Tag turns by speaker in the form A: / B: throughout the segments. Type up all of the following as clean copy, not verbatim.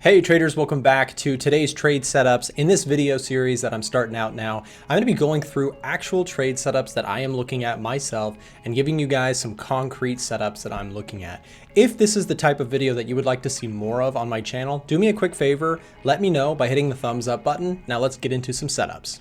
A: Hey traders, welcome back to today's trade setups. In this video series that I'm starting out now, I'm going to be going through actual trade setups that I am looking at myself and giving you guys some concrete setups that I'm looking at. If this is the type of video that you would like to see more of on my channel, do me a quick favor, let me know by hitting the thumbs up button. Now let's get into some setups.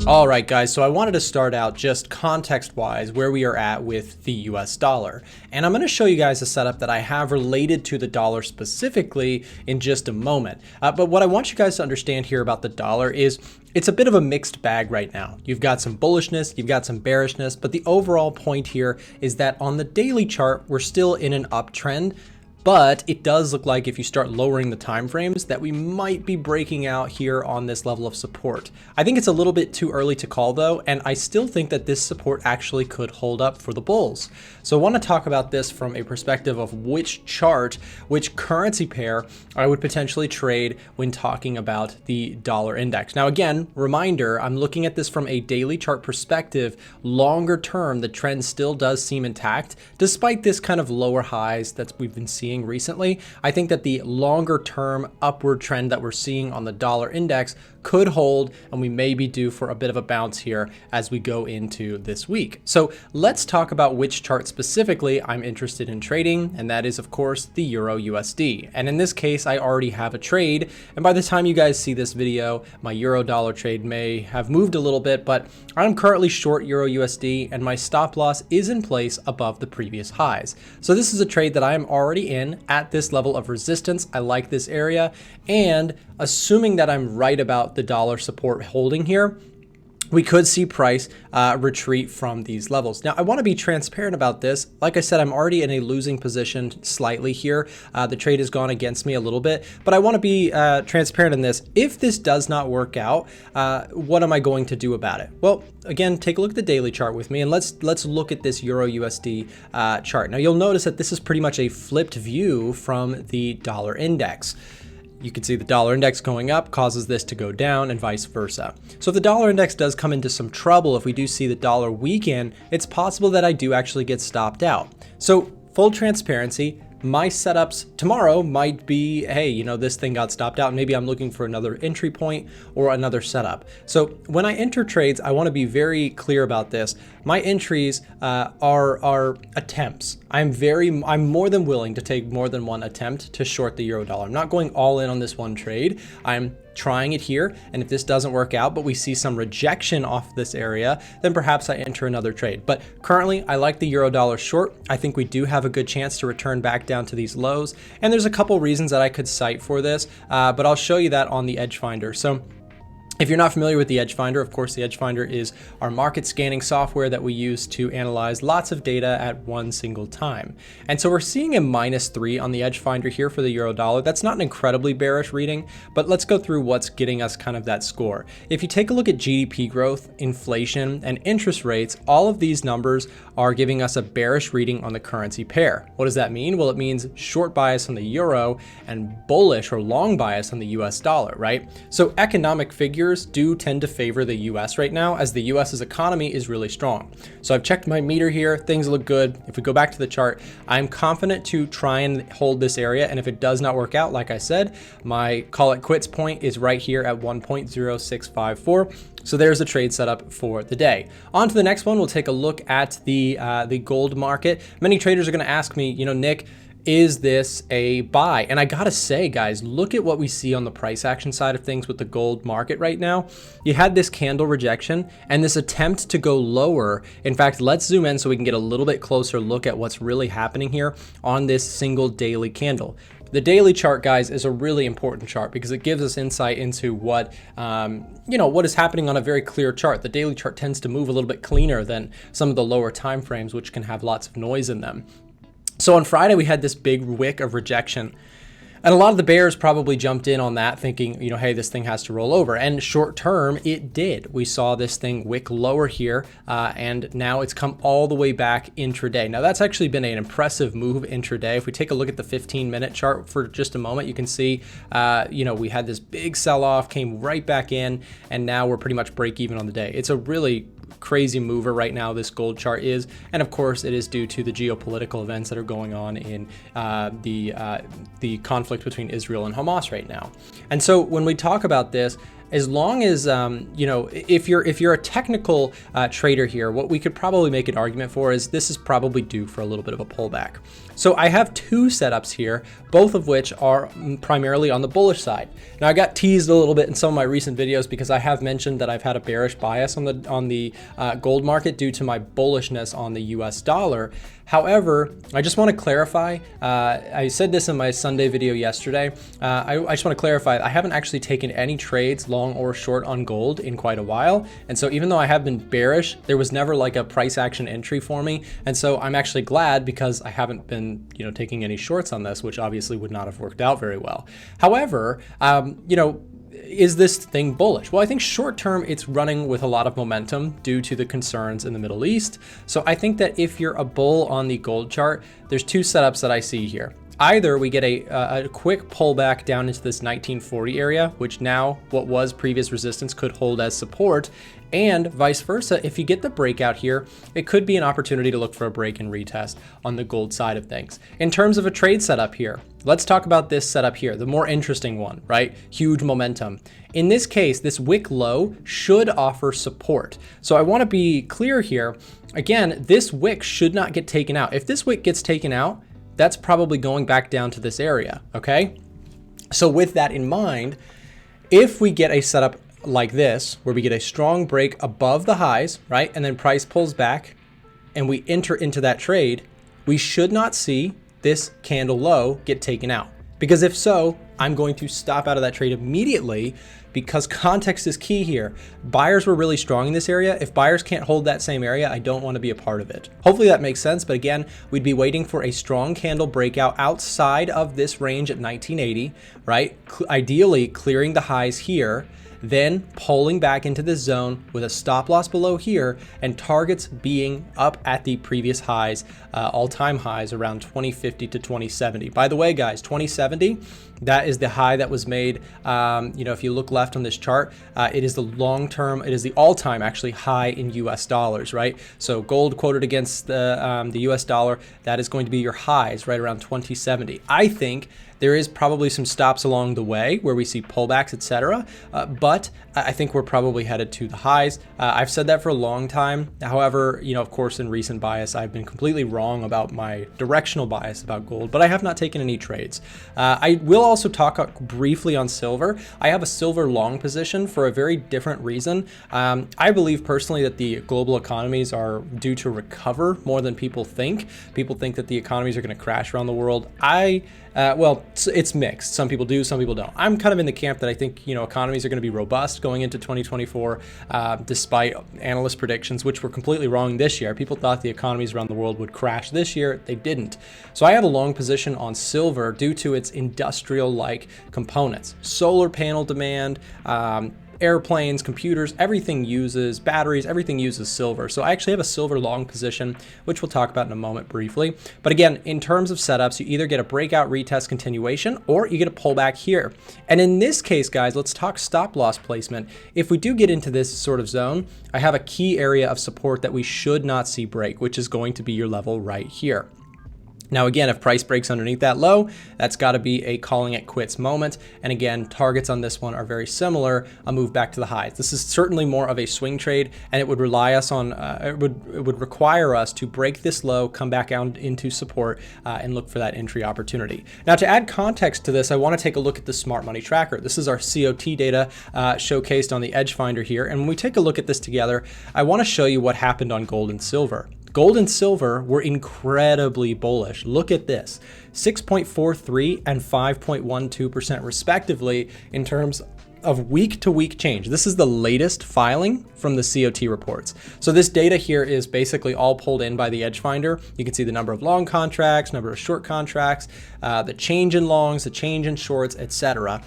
A: All right, guys, so I wanted to start out just context-wise where we are at with the US dollar. And I'm going to show you guys a setup that I have related to the dollar specifically in just a moment. But what I want you guys to understand here about the dollar is it's a bit of a mixed bag right now. You've got some bullishness, you've got some bearishness, but the overall point here is that on the daily chart, we're still in an uptrend. But it does look like if you start lowering the time frames that we might be breaking out here on this level of support. I think it's a little bit too early to call though, and I still think that this support actually could hold up for the bulls. So I want to talk about this from a perspective of which chart, which currency pair I would potentially trade when talking about the dollar index. Now again, reminder, I'm looking at this from a daily chart perspective. Longer term, the trend still does seem intact, despite this kind of lower highs that we've been seeing recently. I think that the longer term upward trend that we're seeing on the dollar index could hold, and we may be due for a bit of a bounce here as we go into this week. So let's talk about which chart specifically I'm interested in trading, and that is of course the Euro USD. And in this case, I already have a trade, and by the time you guys see this video, my Euro dollar trade may have moved a little bit, but I'm currently short Euro USD and my stop loss is in place above the previous highs. So this is a trade that I am already in at this level of resistance. I like this area, and assuming that I'm right about the dollar support holding here, we could see price retreat from these levels. Now, I want to be transparent about this. Like I said, I'm already in a losing position slightly here. The trade has gone against me a little bit, but I want to be transparent in this. If this does not work out, what am I going to do about it? Well, again, take a look at the daily chart with me, and let's look at this Euro USD chart. Now, you'll notice that this is pretty much a flipped view from the dollar index. You can see the dollar index going up causes this to go down and vice versa. So if the dollar index does come into some trouble, if we do see the dollar weaken, it's possible that I do actually get stopped out. So full transparency, my setups tomorrow might be, hey, you know, this thing got stopped out. Maybe I'm looking for another entry point or another setup. So when I enter trades, I want to be very clear about this. My entries are attempts. I'm more than willing to take more than one attempt to short the euro dollar. I'm not going all in on this one trade. I'm trying it here, and if this doesn't work out, but we see some rejection off this area, then perhaps I enter another trade. But currently, I like the euro dollar short. I think we do have a good chance to return back down to these lows, and there's a couple reasons that I could cite for this, but I'll show you that on the EDGEFINDER. So if you're not familiar with the EDGEFINDER, of course, the EDGEFINDER is our market scanning software that we use to analyze lots of data at one single time. And so we're seeing a -3 on the EDGEFINDER here for the euro dollar. That's not an incredibly bearish reading, but let's go through what's getting us kind of that score. If you take a look at GDP growth, inflation, and interest rates, all of these numbers are giving us a bearish reading on the currency pair. What does that mean? Well, it means short bias on the euro and bullish or long bias on the US dollar, right? So economic figures do tend to favor the US right now, as the US's economy is really strong. So I've checked my meter here, things look good. If we go back to the chart, I'm confident to try and hold this area, and if it does not work out, like I said, my call it quits point is right here at 1.0654. So there's a trade setup for the day. On to the next one, we'll take a look at the gold market. Many traders are going to ask me, you know, Nick, is this a buy? And I gotta say, guys, look at what we see on the price action side of things with the gold market right now. You had this candle rejection and this attempt to go lower. In fact, let's zoom in so we can get a little bit closer look at what's really happening here on this single daily candle. The daily chart, guys, is a really important chart because it gives us insight into what, what is happening on a very clear chart. The daily chart tends to move a little bit cleaner than some of the lower time frames, which can have lots of noise in them. So on Friday, we had this big wick of rejection, and a lot of the bears probably jumped in on that thinking, you know, hey, this thing has to roll over. And short term, it did. We saw this thing wick lower here, and now it's come all the way back intraday. Now that's actually been an impressive move intraday. If we take a look at the 15-minute chart for just a moment, you can see, we had this big sell-off, came right back in, and now we're pretty much break even on the day. It's a really crazy mover right now, this gold chart is. And of course, it is due to the geopolitical events that are going on in the conflict between Israel and Hamas right now. And so when we talk about this, as long as, you know, if you're a technical trader here, what we could probably make an argument for is this is probably due for a little bit of a pullback. So I have two setups here, both of which are primarily on the bullish side. Now I got teased a little bit in some of my recent videos because I have mentioned that I've had a bearish bias on the gold market due to my bullishness on the US dollar. However, I just want to clarify, I said this in my Sunday video yesterday, I just want to clarify, I haven't actually taken any trades long or short on gold in quite a while. And so even though I have been bearish, there was never like a price action entry for me. And so I'm actually glad because I haven't been, you know, taking any shorts on this, which obviously would not have worked out very well. However, you know, is this thing bullish? Well, I think short term it's running with a lot of momentum due to the concerns in the Middle East. So I think that if you're a bull on the gold chart, there's two setups that I see here. Either we get a quick pullback down into this 1940 area, which now what was previous resistance could hold as support, and vice versa. If you get the breakout here, it could be an opportunity to look for a break and retest on the gold side of things. In terms of a trade setup here, let's talk about this setup here, the more interesting one, right? Huge momentum. In this case, this wick low should offer support. So I want to be clear here. Again, this wick should not get taken out. If this wick gets taken out, that's probably going back down to this area, okay? So with that in mind, if we get a setup like this, where we get a strong break above the highs, right? And then price pulls back and we enter into that trade, we should not see this candle low get taken out. Because if so, I'm going to stop out of that trade immediately because context is key here. Buyers were really strong in this area. If buyers can't hold that same area, I don't want to be a part of it. Hopefully that makes sense. But again, we'd be waiting for a strong candle breakout outside of this range at 1980, right? Ideally clearing the highs here, then pulling back into this zone with a stop loss below here and targets being up at the previous highs, all-time highs around 2050 to 2070. By the way, guys, 2070, that is the high that was made. You know, if you look left on this chart, it is the long-term, it is the all-time actually high in US dollars, right? So gold quoted against the US dollar, that is going to be your highs right around 2070. I think there is probably some stops along the way where we see pullbacks, etc. But I think we're probably headed to the highs. I've said that for a long time. However, you know, of course, in recent bias, I've been completely wrong about my directional bias about gold, but I have not taken any trades. I will also talk briefly on silver. I have a silver long position for a very different reason. I believe personally that the global economies are due to recover more than people think. People think that the economies are going to crash around the world. Well, it's mixed. Some people do, some people don't. I'm kind of in the camp that I think, you know, economies are going to be robust going into 2024, despite analyst predictions, which were completely wrong this year. People thought the economies around the world would crash this year. They didn't. So I have a long position on silver due to its industrial-like components. Solar panel demand, airplanes, computers, everything uses batteries, everything uses silver. So I actually have a silver long position, which we'll talk about in a moment briefly. But again, in terms of setups, you either get a breakout retest continuation or you get a pullback here. And in this case, guys, let's talk stop loss placement. If we do get into this sort of zone, I have a key area of support that we should not see break, which is going to be your level right here. Now, again, if price breaks underneath that low, that's got to be a calling it quits moment. And again, targets on this one are very similar, a move back to the highs. This is certainly more of a swing trade, and it would rely us on, it would require us to break this low, come back out into support, and look for that entry opportunity. Now, to add context to this, I want to take a look at the Smart Money Tracker. This is our COT data showcased on the EDGEFINDER here. And when we take a look at this together, I want to show you what happened on gold and silver. Gold and silver were incredibly bullish. Look at this, 6.43 and 5.12% respectively in terms of week-to-week change. This is the latest filing from the COT reports. So this data here is basically all pulled in by the EDGEFINDER. You can see the number of long contracts, number of short contracts, the change in longs, the change in shorts, etc.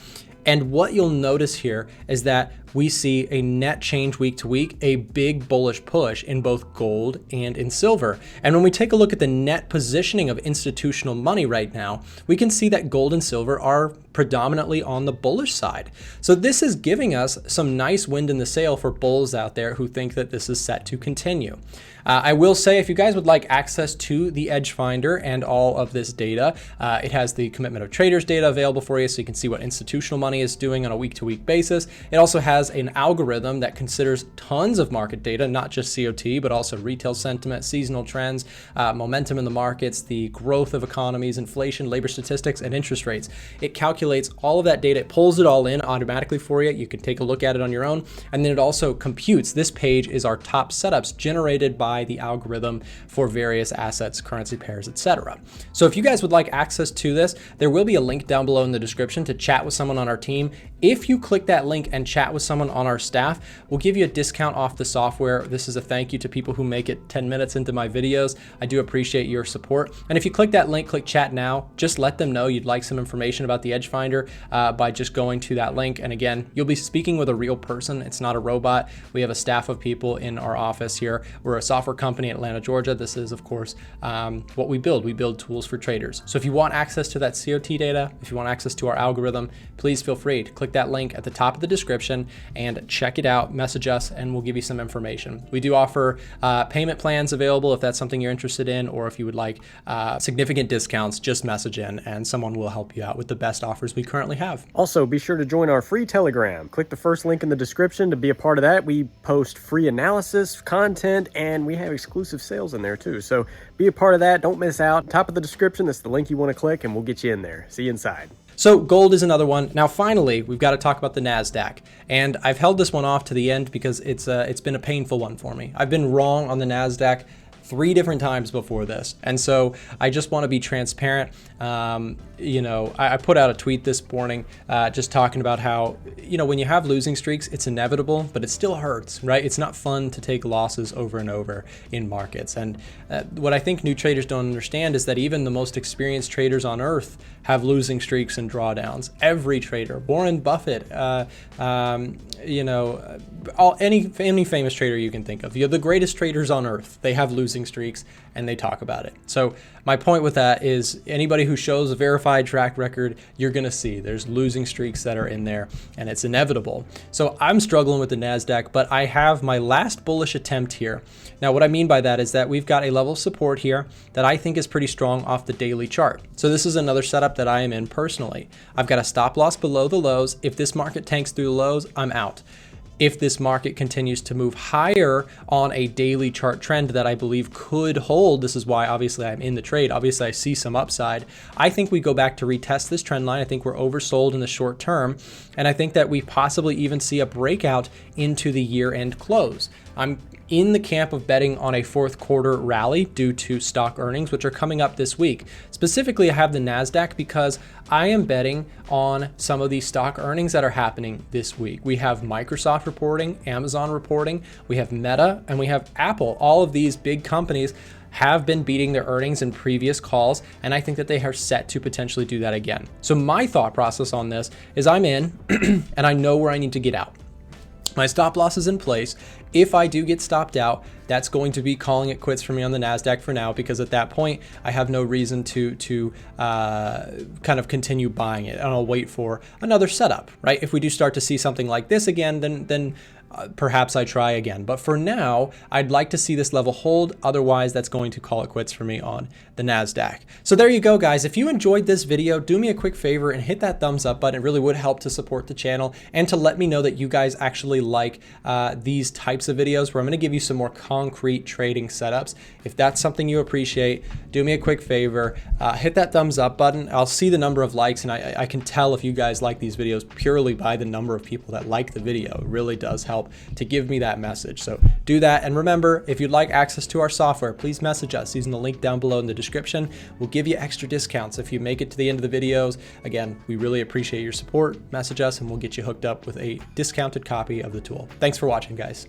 A: And what you'll notice here is that we see a net change week to week, a big bullish push in both gold and in silver. And when we take a look at the net positioning of institutional money right now, we can see that gold and silver are predominantly on the bullish side. So this is giving us some nice wind in the sail for bulls out there who think that this is set to continue. I will say, if you guys would like access to the EDGEFINDER and all of this data, it has the commitment of traders data available for you, so you can see what institutional money is doing on a week-to-week basis. It also has an algorithm that considers tons of market data, not just COT, but also retail sentiment, seasonal trends, momentum in the markets, the growth of economies, inflation, labor statistics, and interest rates. It calculates all of that data, it pulls it all in automatically for you. You can take a look at it on your own, and then it also computes. This page is our top setups generated by the algorithm for various assets, currency pairs, etc. So if you guys would like access to this, there will be a link down below in the description to chat with someone on our team. If you click that link and chat with someone on our staff, we'll give you a discount off the software. This is a thank you to people who make it 10 minutes into my videos. I do appreciate your support. And if you click that link, click chat now, just let them know you'd like some information about the EDGEFINDER by just going to that link. And again, you'll be speaking with a real person. It's not a robot. We have a staff of people in our office here. We're a software company in Atlanta, Georgia. This is, of course, what we build. We build tools for traders. So if you want access to that COT data, if you want access to our algorithm, please feel free to click that link at the top of the description and check it out, message us, and we'll give you some information. We do offer payment plans available if that's something you're interested in, or if you would like significant discounts, just message in and someone will help you out with the best offers we currently have.
B: Also, be sure to join our free Telegram. Click the first link in the description to be a part of that. We post free analysis, content, and we have exclusive sales in there too. So be a part of that. Don't miss out. Top of the description, that's the link you want to click, and we'll get you in there. See you inside.
A: So gold is another one. Now, finally, we've got to talk about the NASDAQ. And I've held this one off to the end because it's been a painful one for me. I've been wrong on the NASDAQ 3 different times before this. And so I just want to be transparent. You know, I put out a tweet this morning just talking about how, you know, when you have losing streaks, it's inevitable, but it still hurts, right? It's not fun to take losses over and over in markets. And what I think new traders don't understand is that even the most experienced traders on earth have losing streaks and drawdowns. Every trader, Warren Buffett, you know, any famous trader you can think of. You're the greatest traders on earth. They have losing streaks and they talk about it. So my point with that is anybody who shows a verified track record, you're going to see there's losing streaks that are in there and it's inevitable. So I'm struggling with the NASDAQ, but I have my last bullish attempt here. Now, what I mean by that is that we've got a level of support here that I think is pretty strong off the daily chart. So this is another setup that I am in personally. I've got a stop loss below the lows. If this market tanks through the lows, I'm out. If this market continues to move higher on a daily chart trend that I believe could hold, this is why obviously I'm in the trade. Obviously I see some upside. I think we go back to retest this trend line. I think we're oversold in the short term. And I think that we possibly even see a breakout into the year-end close. I'm in the camp of betting on a fourth quarter rally due to stock earnings, which are coming up this week. Specifically, I have the NASDAQ because I am betting on some of these stock earnings that are happening this week. We have Microsoft reporting, Amazon reporting, we have Meta, and we have Apple. All of these big companies have been beating their earnings in previous calls, and I think that they are set to potentially do that again. So my thought process on this is I'm in and I know where I need to get out. My stop loss is in place. If I do get stopped out, that's going to be calling it quits for me on the NASDAQ for now, because at that point, I have no reason to kind of continue buying it, and I'll wait for another setup, right? If we do start to see something like this again, then perhaps I try again. But for now, I'd like to see this level hold. Otherwise, that's going to call it quits for me on the NASDAQ. So there you go, guys. If you enjoyed this video, do me a quick favor and hit that thumbs up button. It really would help to support the channel and to let me know that you guys actually like these types of videos where I'm going to give you some more concrete trading setups. If that's something you appreciate, do me a quick favor, hit that thumbs up button. I'll see the number of likes, and I can tell if you guys like these videos purely by the number of people that like the video. It really does help to give me that message. So do that. And remember, if you'd like access to our software, please message us using the link down below in the description. We'll give you extra discounts if you make it to the end of the videos. Again, we really appreciate your support. Message us and we'll get you hooked up with a discounted copy of the tool. Thanks for watching, guys.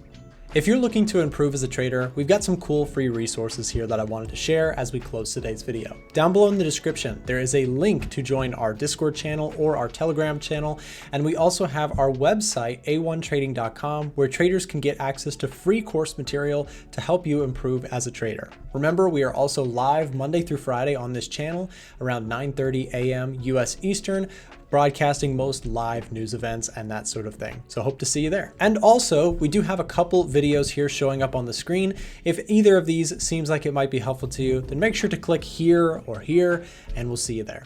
A: If you're looking to improve as a trader, we've got some cool free resources here that I wanted to share as we close today's video. Down below in the description, there is a link to join our Discord channel or our Telegram channel. And we also have our website, a1trading.com, where traders can get access to free course material to help you improve as a trader. Remember, we are also live Monday through Friday on this channel around 9:30 a.m. US Eastern. broadcasting most live news events and that sort of thing. So hope to see you there. And also, we do have a couple videos here showing up on the screen. If either of these seems like it might be helpful to you, then make sure to click here or here, and we'll see you there.